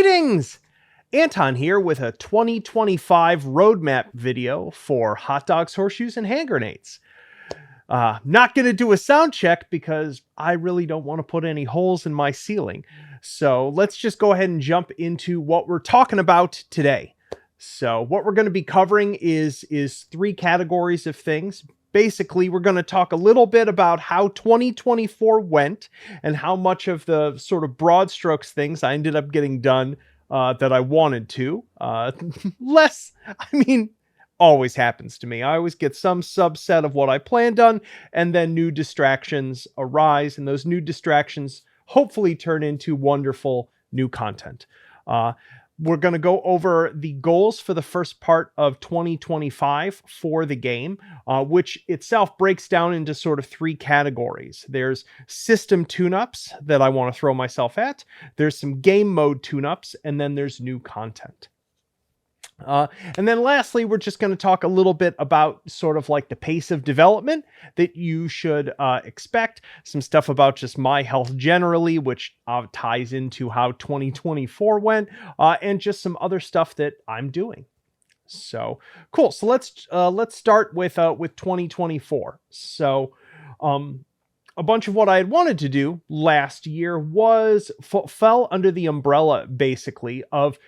Greetings! Anton here with a 2025 roadmap video for hot dogs, horseshoes, and hand grenades. Not going to do a sound check because I really don't want to put any holes in my ceiling. So let's just go ahead and jump into what we're talking about today. So what we're going to be covering is three categories of things. Basically, we're going to talk a little bit about how 2024 went and how much of the sort of broad strokes things I ended up getting done that I wanted to. Always happens to me. I always get some subset of what I planned on, and then new distractions arise, and those new distractions hopefully turn into wonderful new content. We're going to go over the goals for the first part of 2025 for the game, which itself breaks down into sort of three categories. There's system tune-ups that I want to throw myself at. There's some game mode tune-ups, and then there's new content. And then lastly, we're just going to talk a little bit about sort of like the pace of development that you should expect. Some stuff about just my health generally, which ties into how 2024 went, and just some other stuff that I'm doing. So cool. So let's start with 2024. So a bunch of what I had wanted to do last year fell under the umbrella, basically, of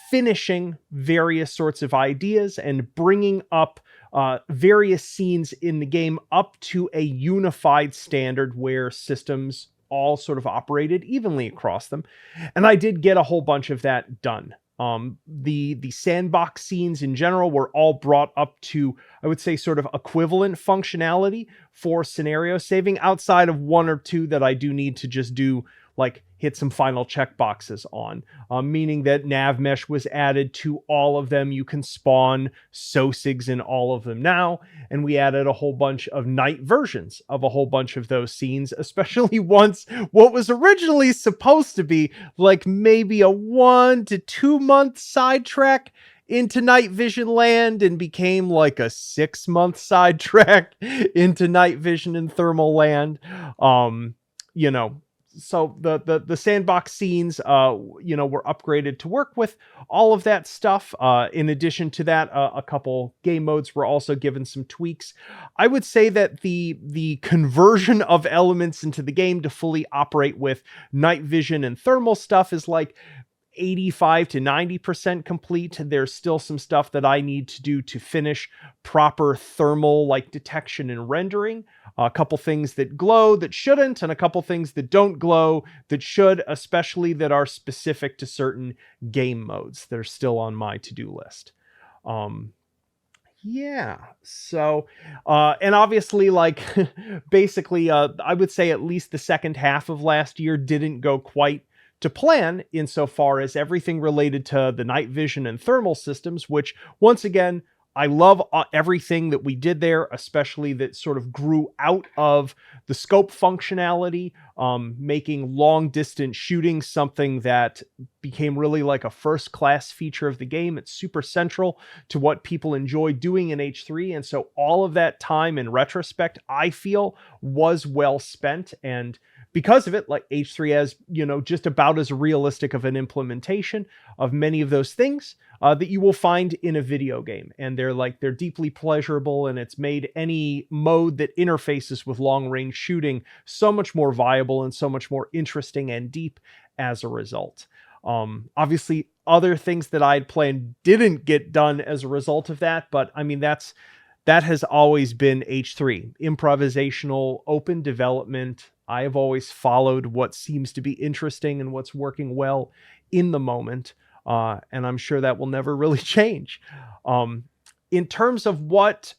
finishing various sorts of ideas and bringing up various scenes in the game up to a unified standard where systems all sort of operated evenly across them. And I did get a whole bunch of that done. The sandbox scenes in general were all brought up to, I would say, sort of equivalent functionality for scenario saving, outside of one or two that I do need to just do, like hit some final checkboxes on, meaning that nav mesh was added to all of them. You can spawn SOSIGs in all of them now, and we added a whole bunch of night versions of a whole bunch of those scenes, especially once what was originally supposed to be like maybe a 1 to 2 month sidetrack into night vision land and became like a 6 month sidetrack into night vision and thermal land. So the sandbox scenes, were upgraded to work with all of that stuff. In addition to that, a couple game modes were also given some tweaks. I would say that the conversion of elements into the game to fully operate with night vision and thermal stuff is like 85 to 90% complete. There's still some stuff that I need to do to finish proper thermal like detection and rendering. A couple things that glow that shouldn't, and a couple things that don't glow that should, especially that are specific to certain game modes that are still on my to-do list. So, and obviously, like, basically, I would say at least the second half of last year didn't go quite to plan insofar as everything related to the night vision and thermal systems, which, once again, I love everything that we did there, especially that sort of grew out of the scope functionality, making long distance shooting something that became really like a first class feature of the game. It's super central to what people enjoy doing in H3. And so all of that time in retrospect, I feel, was well spent. And because of it, like, H3 has, just about as realistic of an implementation of many of those things that you will find in a video game. And they're deeply pleasurable, and it's made any mode that interfaces with long range shooting so much more viable and so much more interesting and deep as a result. Obviously, other things that I had planned didn't get done as a result of that, but I mean, that has always been H3. Improvisational, open development. I have always followed what seems to be interesting and what's working well in the moment. And I'm sure that will never really change. In terms of what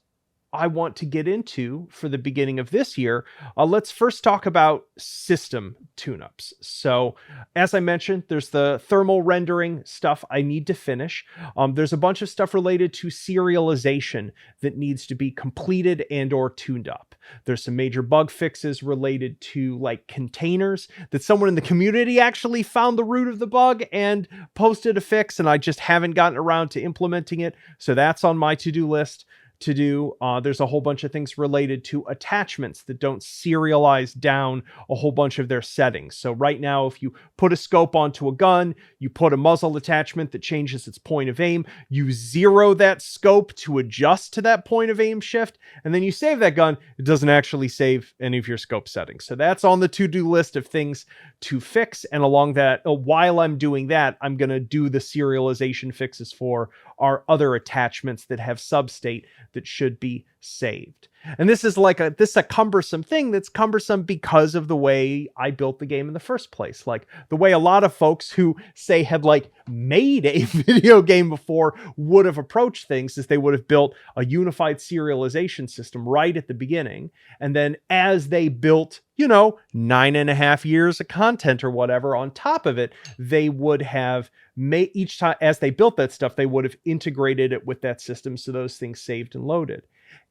I want to get into for the beginning of this year, let's first talk about system tune-ups. So, as I mentioned, there's the thermal rendering stuff I need to finish. There's a bunch of stuff related to serialization that needs to be completed and or tuned up. There's some major bug fixes related to, like, containers that someone in the community actually found the root of the bug and posted a fix, and I just haven't gotten around to implementing it. So that's on my to-do list. to do. There's a whole bunch of things related to attachments that don't serialize down a whole bunch of their settings. So right now, if you put a scope onto a gun, you put a muzzle attachment that changes its point of aim, you zero that scope to adjust to that point of aim shift, and then you save that gun, it doesn't actually save any of your scope settings. So that's on the to-do list of things to fix. And along that, while I'm doing that, I'm going to do the serialization fixes for our other attachments that have substate that should be saved. And this is like a cumbersome thing that's cumbersome because of the way I built the game in the first place. Like the way a lot of folks who say had like made a video game before would have approached things is they would have built a unified serialization system right at the beginning. And then as they built, 9.5 years of content or whatever on top of it, they would have made each time as they built that stuff, they would have integrated it with that system. So those things saved and loaded.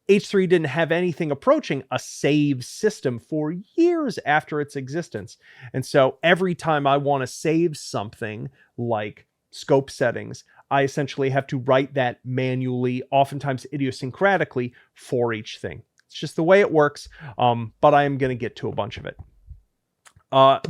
H3 didn't have anything approaching a save system for years after its existence. And so every time I want to save something like scope settings, I essentially have to write that manually, oftentimes idiosyncratically for each thing. It's just the way it works, but I am going to get to a bunch of it.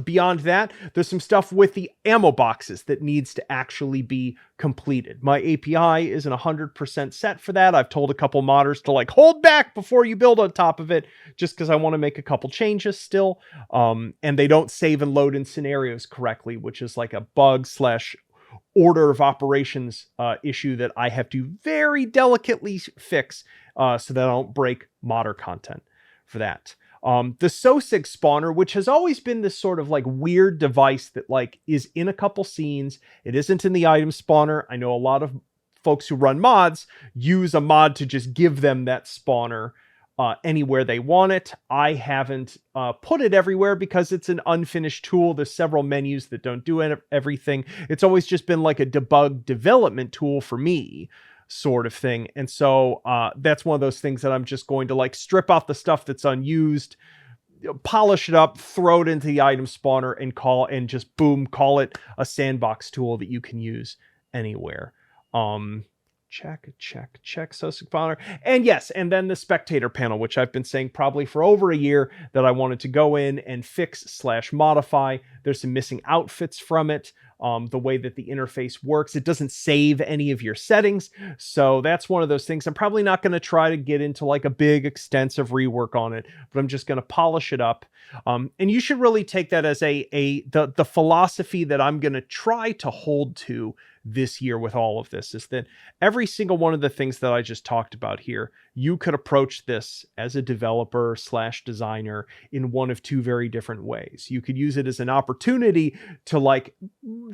Beyond that, there's some stuff with the ammo boxes that needs to actually be completed. My API isn't 100% set for that. I've told a couple modders to like hold back before you build on top of it, just because I want to make a couple changes still. And they don't save and load in scenarios correctly, which is like a bug / order of operations issue that I have to very delicately fix so that I don't break modder content for that. The SOSIG spawner, which has always been this sort of like weird device that like is in a couple scenes. It isn't in the item spawner. I know a lot of folks who run mods use a mod to just give them that spawner anywhere they want it. I haven't put it everywhere because it's an unfinished tool. There's several menus that don't do everything. It's always just been like a debug development tool for me, sort of thing. And so that's one of those things that I'm just going to like strip out the stuff that's unused, polish it up, throw it into the item spawner and just boom, call it a sandbox tool that you can use anywhere. Check SOSIG spawner. And yes, and then the Spectator panel, which I've been saying probably for over a year that I wanted to go in and fix / modify. There's some missing outfits from it. The way that the interface works, it doesn't save any of your settings. So that's one of those things. I'm probably not going to try to get into like a big extensive rework on it, but I'm just going to polish it up. And you should really take that as the philosophy that I'm going to try to hold to this year with all of this, is that every single one of the things that I just talked about here, you could approach this as a developer / designer in one of two very different ways. You could use it as an opportunity to like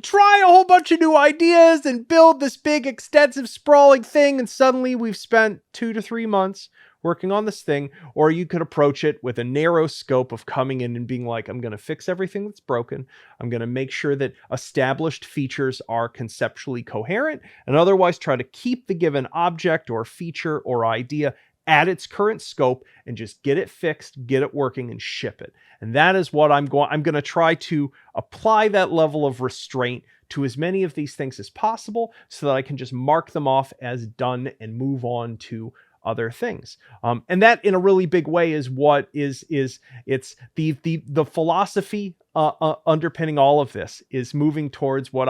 try a whole bunch of new ideas and build this big, extensive, sprawling thing. And suddenly we've spent 2 to 3 months working on this thing. Or you could approach it with a narrow scope of coming in and being like, I'm going to fix everything that's broken. I'm going to make sure that established features are conceptually coherent, and otherwise try to keep the given object or feature or idea at its current scope and just get it fixed, get it working, and ship it. And that is what I'm going to try to apply that level of restraint to as many of these things as possible so that I can just mark them off as done and move on to other things. And that in a really big way is what it's the philosophy underpinning all of this is moving towards what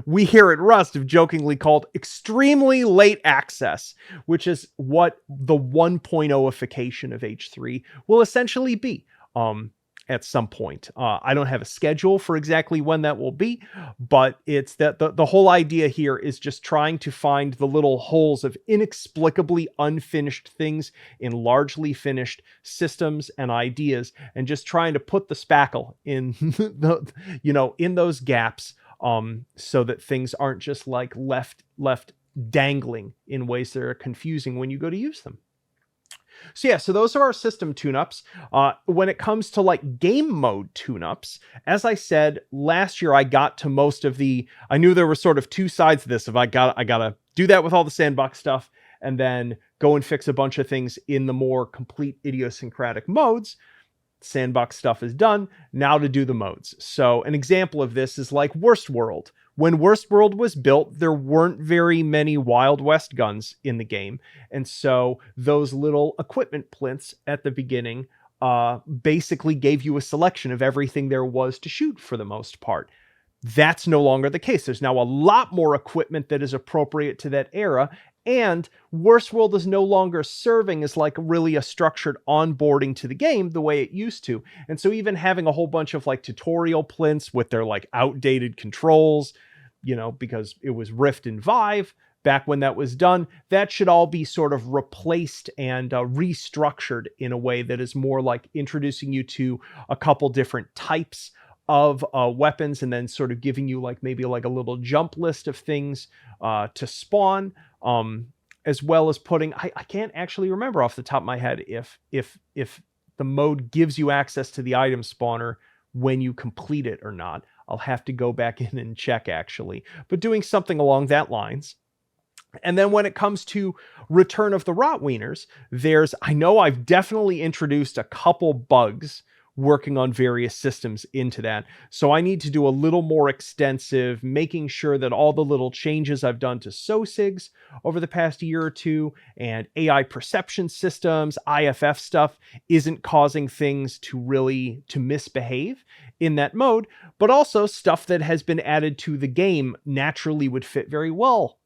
we here at Rust have jokingly called extremely late access, which is what the 1.0ification of H3 will essentially be. At some point. I don't have a schedule for exactly when that will be, but it's that the whole idea here is just trying to find the little holes of inexplicably unfinished things in largely finished systems and ideas, and just trying to put the spackle in in those gaps, so that things aren't just like left dangling in ways that are confusing when you go to use them. So yeah, so those are our system tune-ups. When it comes to like game mode tune-ups, as I said, last year I got to most of I knew there were sort of two sides to this. If I gotta do that with all the sandbox stuff and then go and fix a bunch of things in the more complete idiosyncratic modes. Sandbox stuff is done. Now to do the modes. So an example of this is like Worst World. When Worst World was built, there weren't very many Wild West guns in the game. And so those little equipment plinths at the beginning basically gave you a selection of everything there was to shoot for the most part. That's no longer the case. There's now a lot more equipment that is appropriate to that era. And Worst World is no longer serving as like really a structured onboarding to the game the way it used to. And so even having a whole bunch of like tutorial plinths with their like outdated controls, you know, because it was Rift and Vive back when that was done, that should all be sort of replaced and restructured in a way that is more like introducing you to a couple different types of weapons, and then sort of giving you like maybe like a little jump list of things to spawn, as well as putting, I can't actually remember off the top of my head if the mode gives you access to the item spawner when you complete it or not. I'll have to go back in and check actually, but doing something along that lines. And then when it comes to Return of the Rotwieners, I know I've definitely introduced a couple bugs working on various systems into that. So I need to do a little more extensive, making sure that all the little changes I've done to SOSIGs over the past year or two and AI perception systems, IFF stuff isn't causing things to misbehave in that mode, but also stuff that has been added to the game naturally would fit very well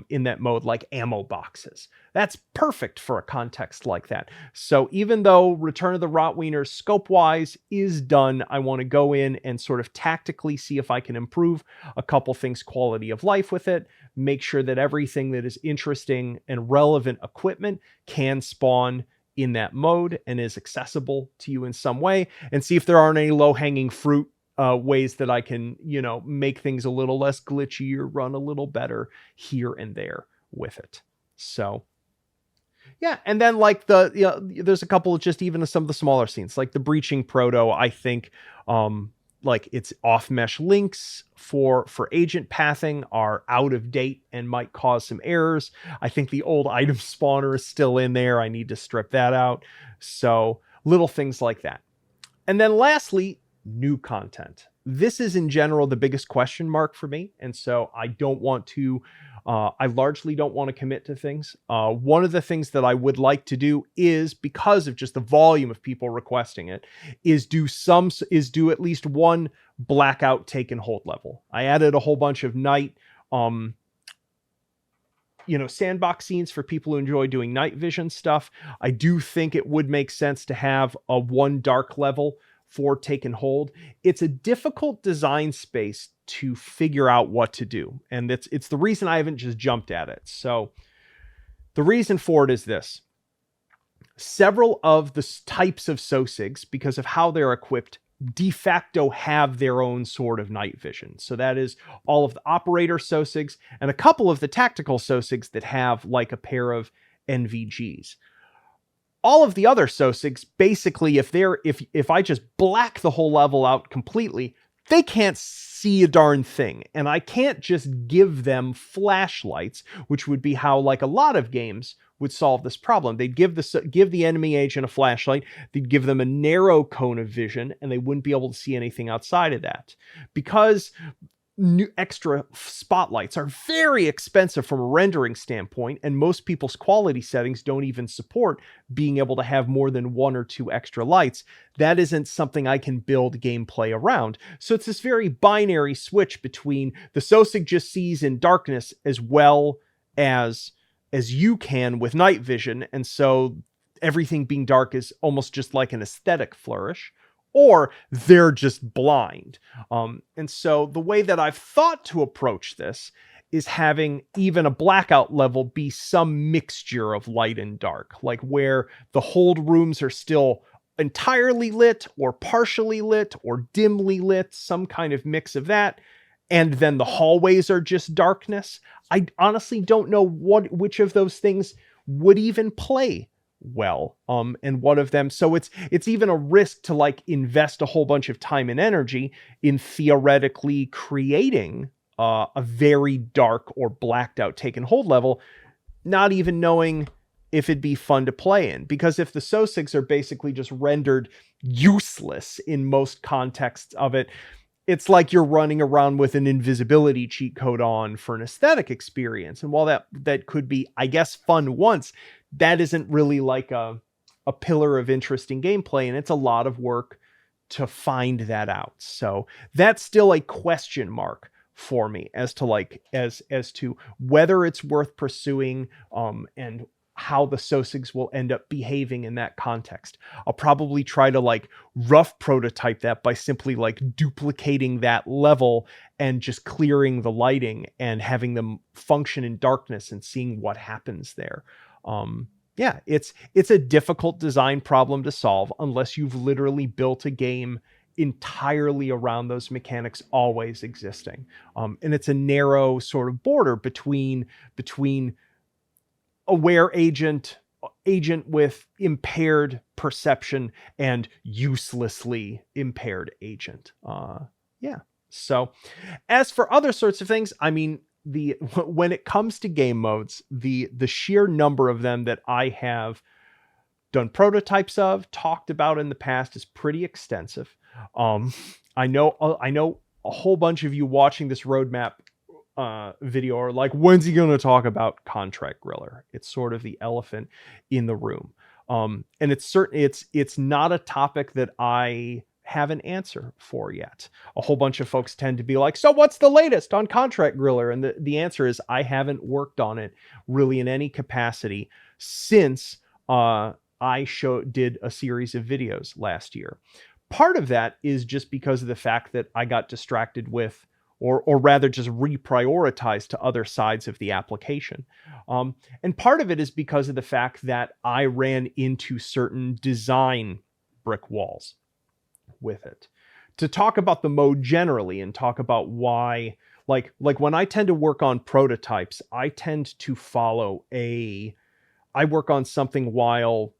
in that mode, like ammo boxes. That's perfect for a context like that. So even though Return of the Rotwieners scope-wise is done, I want to go in and sort of tactically see if I can improve a couple things quality of life with it, make sure that everything that is interesting and relevant equipment can spawn in that mode and is accessible to you in some way, and see if there aren't any low-hanging fruit ways that I can, you know, make things a little less glitchy or run a little better here and there with it. So yeah, and then like there's a couple of just even some of the smaller scenes, like the Breaching Proto. I think like its off mesh links for agent pathing are out of date and might cause some errors. I think the old item spawner is still in there. I need to strip that out. So little things like that. And then lastly, new content. This is in general the biggest question mark for me. And so I largely don't want to commit to things. One of the things that I would like to do is, because of just the volume of people requesting it, is do at least one blackout take and hold level. I added a whole bunch of night, sandbox scenes for people who enjoy doing night vision stuff. I do think it would make sense to have a one dark level for take and hold. It's a difficult design space to figure out what to do. And it's the reason I haven't just jumped at it. So the reason for it is this. Several of the types of SOSIGs, because of how they're equipped, de facto have their own sort of night vision. So that is all of the operator SOSIGs and a couple of the tactical SOSIGs that have like a pair of NVGs. All of the other SOSIGs, basically, if I just black the whole level out completely, they can't see a darn thing. And I can't just give them flashlights, which would be how like a lot of games would solve this problem. They'd give the enemy agent a flashlight, they'd give them a narrow cone of vision, and they wouldn't be able to see anything outside of that. Because new extra spotlights are very expensive from a rendering standpoint, and most people's quality settings don't even support being able to have more than one or two extra lights. That isn't something I can build gameplay around. So it's this very binary switch between the SOSIG just sees in darkness as well as you can with night vision, and so everything being dark is almost just like an aesthetic flourish, or they're just blind. And so the way that I've thought to approach this is having even a blackout level be some mixture of light and dark, like where the hold rooms are still entirely lit or partially lit or dimly lit, some kind of mix of that. And then the hallways are just darkness. I honestly don't know which of those things would even play well, and one of them, so it's even a risk to like invest a whole bunch of time and energy in theoretically creating a very dark or blacked out take and hold level, not even knowing if it'd be fun to play in. Because if the SOSIGs are basically just rendered useless in most contexts of it, it's like you're running around with an invisibility cheat code on for an aesthetic experience. And while that could be, I guess, fun once, that isn't really like a pillar of interesting gameplay, and it's a lot of work to find that out. So that's still a question mark for me as to like as to whether it's worth pursuing, and how the SOSIGs will end up behaving in that context. I'll probably try to like rough prototype that by simply like duplicating that level and just clearing the lighting and having them function in darkness and seeing what happens there. Yeah, it's a difficult design problem to solve unless you've literally built a game entirely around those mechanics always existing. And it's a narrow sort of border between aware agent with impaired perception and uselessly impaired agent. Yeah. So as for other sorts of things, I mean, when it comes to game modes, the sheer number of them that I have done prototypes of, talked about in the past, is pretty extensive. I know a whole bunch of you watching this roadmap video are like, when's he going to talk about Contract Griller? It's sort of the elephant in the room. And it's not a topic that I have an answer for yet. A whole bunch of folks tend to be like, so what's the latest on Contract Griller? And the answer is, I haven't worked on it really in any capacity since I did a series of videos last year. Part of that is just because of the fact that I got distracted with, or rather just reprioritized to other sides of the application. And part of it is because of the fact that I ran into certain design brick walls with it. To talk about the mode generally and talk about why, like when I tend to work on prototypes, I tend to I work on something while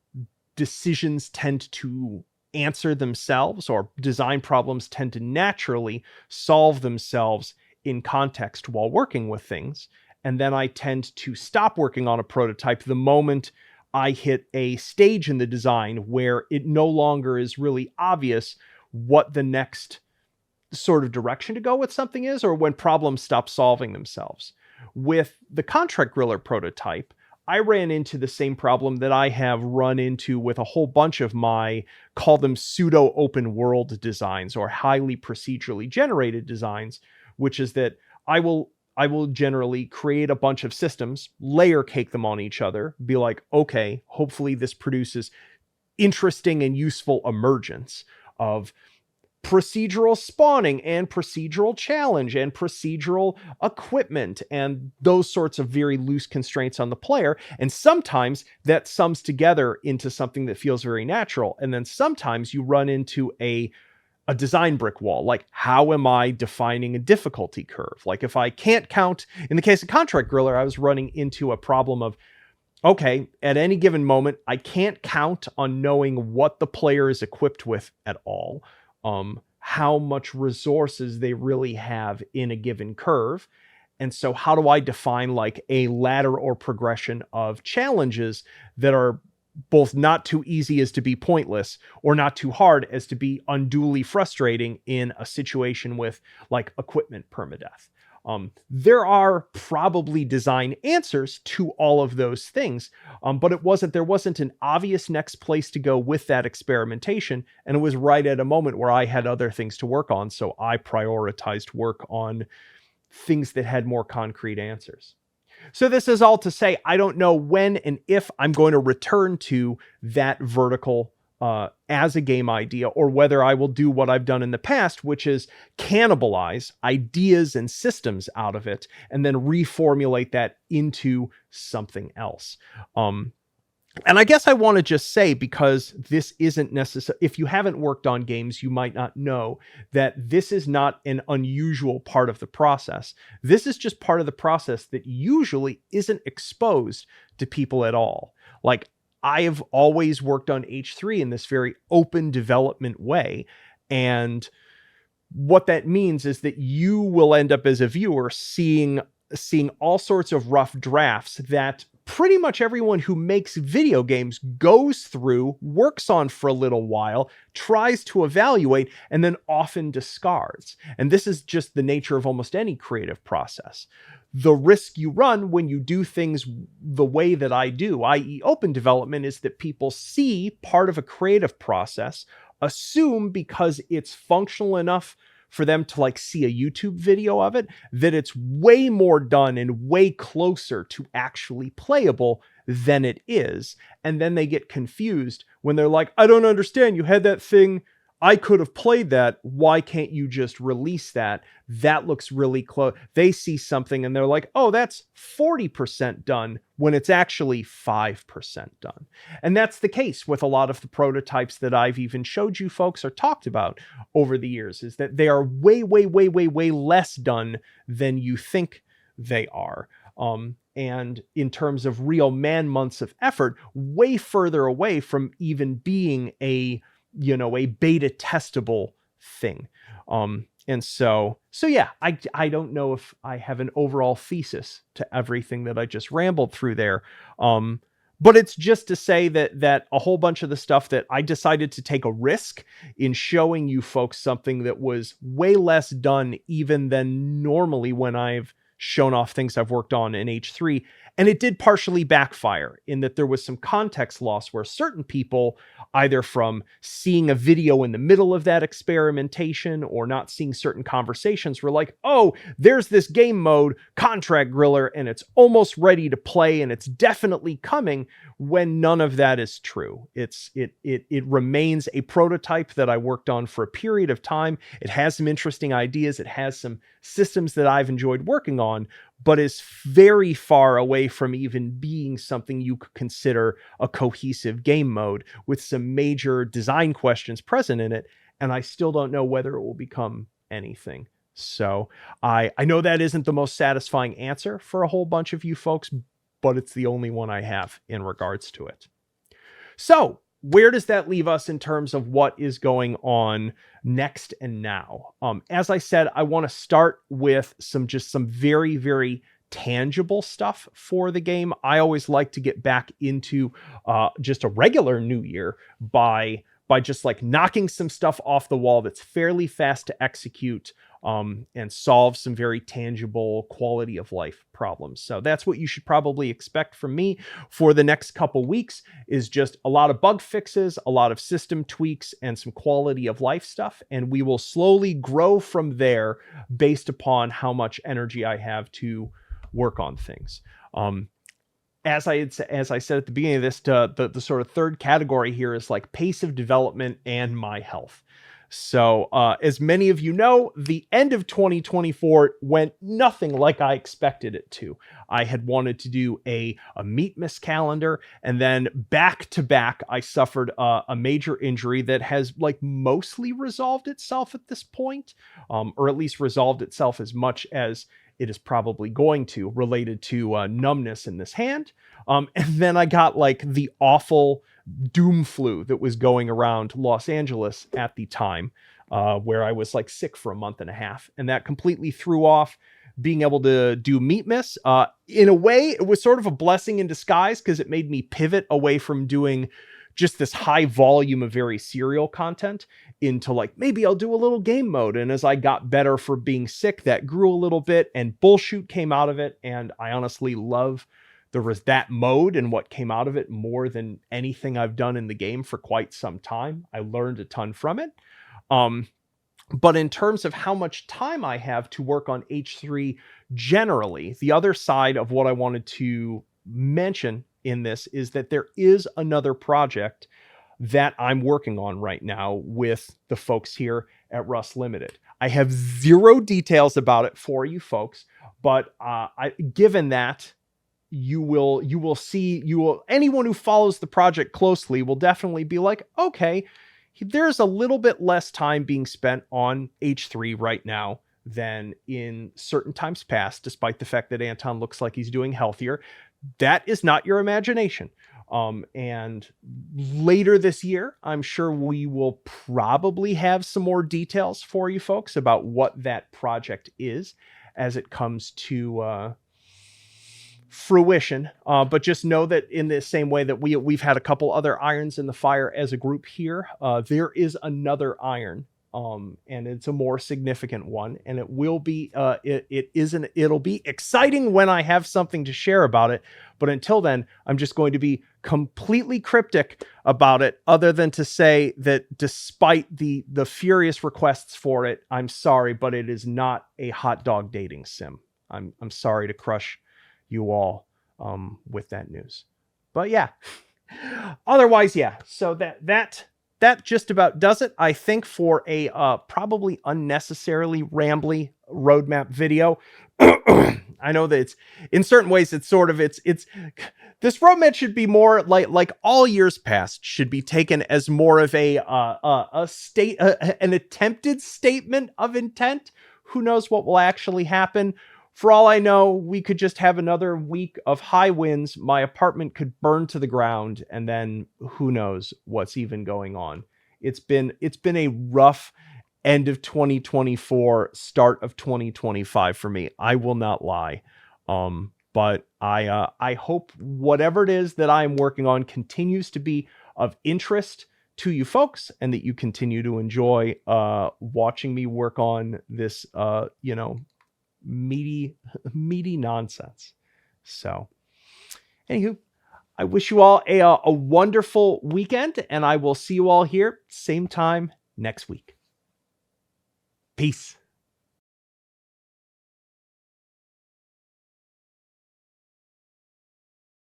decisions tend to answer themselves, or design problems tend to naturally solve themselves in context while working with things. And then I tend to stop working on a prototype the moment I hit a stage in the design where it no longer is really obvious what the next sort of direction to go with something is, or when problems stop solving themselves. With the Contract Griller prototype, I ran into the same problem that I have run into with a whole bunch of my, call them pseudo open world designs or highly procedurally generated designs, which is that I will generally create a bunch of systems, layer cake them on each other, be like, okay, hopefully this produces interesting and useful emergence of procedural spawning and procedural challenge and procedural equipment and those sorts of very loose constraints on the player. And sometimes that sums together into something that feels very natural. And then sometimes you run into a design brick wall. Like, how am I defining a difficulty curve? Like, if I can't count, in the case of Contract Griller, I was running into a problem of, okay, at any given moment, I can't count on knowing what the player is equipped with at all. How much resources they really have in a given curve. And so how do I define like a ladder or progression of challenges that are both not too easy as to be pointless, or not too hard as to be unduly frustrating in a situation with like equipment permadeath? There are probably design answers to all of those things, but there wasn't an obvious next place to go with that experimentation, and it was right at a moment where I had other things to work on, so I prioritized work on things that had more concrete answers. So this is all to say, I don't know when and if I'm going to return to that vertical as a game idea, or whether I will do what I've done in the past, which is cannibalize ideas and systems out of it and then reformulate that into something else. And I guess I want to just say, because this isn't necessary, if you haven't worked on games, you might not know that this is not an unusual part of the process. This is just part of the process that usually isn't exposed to people at all. Like, I have always worked on H3 in this very open development way. And what that means is that you will end up as a viewer seeing all sorts of rough drafts that pretty much everyone who makes video games goes through, works on for a little while, tries to evaluate, and then often discards. And this is just the nature of almost any creative process. The risk you run when you do things the way that I do, i.e. open development, is that people see part of a creative process, assume because it's functional enough for them to like see a YouTube video of it, that it's way more done and way closer to actually playable than it is. And then they get confused when they're like, I don't understand. You had that thing. I could have played that. Why can't you just release that? That looks really close. They see something and they're like, oh, that's 40% done when it's actually 5% done. And that's the case with a lot of the prototypes that I've even showed you folks or talked about over the years, is that they are way, way, way, way, way less done than you think they are. And in terms of real man months of effort, way further away from even being a beta testable thing. And so yeah, I don't know if I have an overall thesis to everything that I just rambled through there. But it's just to say that a whole bunch of the stuff that I decided to take a risk in showing you folks something that was way less done even than normally when I've shown off things I've worked on in H3. And it did partially backfire in that there was some context loss where certain people, either from seeing a video in the middle of that experimentation or not seeing certain conversations, were like, oh, there's this game mode, Contract Griller, and it's almost ready to play and it's definitely coming, when none of that is true. It remains a prototype that I worked on for a period of time. It has some interesting ideas. It has some systems that I've enjoyed working on, but is very far away from even being something you could consider a cohesive game mode, with some major design questions present in it. And I still don't know whether it will become anything. So I know that isn't the most satisfying answer for a whole bunch of you folks, but it's the only one I have in regards to it. So where does that leave us in terms of what is going on next and now? As I said, I want to start with some very, very tangible stuff for the game. I always like to get back into just a regular new year by just like knocking some stuff off the wall that's fairly fast to execute, and solve some very tangible quality of life problems. So that's what you should probably expect from me for the next couple weeks, is just a lot of bug fixes, a lot of system tweaks, and some quality of life stuff. And we will slowly grow from there based upon how much energy I have to work on things. As I said at the beginning of this, the sort of third category here is like pace of development and my health. So as many of you know, the end of 2024 went nothing like I expected it to. I had wanted to do a Meatmas calendar, and then back to back, I suffered a major injury that has like mostly resolved itself at this point, or at least resolved itself as much as it is probably going to, related to numbness in this hand. And then I got like the awful doom flu that was going around Los Angeles at the time, where I was like sick for a month and a half. And that completely threw off being able to do Meatmas. In a way, it was sort of a blessing in disguise, because it made me pivot away from doing just this high volume of very serial content into like, maybe I'll do a little game mode. And as I got better for being sick, that grew a little bit and Bullshoot came out of it. And I honestly love that mode and what came out of it more than anything I've done in the game for quite some time. I learned a ton from it. But in terms of how much time I have to work on H3 generally, the other side of what I wanted to mention in this is that there is another project that I'm working on right now with the folks here at Rust Limited. I have zero details about it for you folks, but given that anyone who follows the project closely will definitely be like, okay, there's a little bit less time being spent on H3 right now than in certain times past, despite the fact that Anton looks like he's doing healthier. That is not your imagination. And later this year, I'm sure we will probably have some more details for you folks about what that project is as it comes to fruition. But just know that in the same way that we've had a couple other irons in the fire as a group here, there is another iron. And it's a more significant one, and it will be, it'll be exciting when I have something to share about it. But until then, I'm just going to be completely cryptic about it, other than to say that despite the furious requests for it, I'm sorry, but it is not a hot dog dating sim. I'm sorry to crush you all, with that news, but yeah, otherwise, yeah. So that just about does it, I think, for a probably unnecessarily rambly roadmap video. I know that it's, in certain ways, it's sort of, it's this roadmap should be more like all years past should be taken as more of an attempted statement of intent. Who knows what will actually happen? For all I know, we could just have another week of high winds. My apartment could burn to the ground, and then who knows what's even going on. It's been a rough end of 2024, start of 2025 for me. I will not lie. But I hope whatever it is that I'm working on continues to be of interest to you folks, and that you continue to enjoy watching me work on this meaty nonsense. So anywho, I wish you all a wonderful weekend, and I will see you all here same time next week. Peace.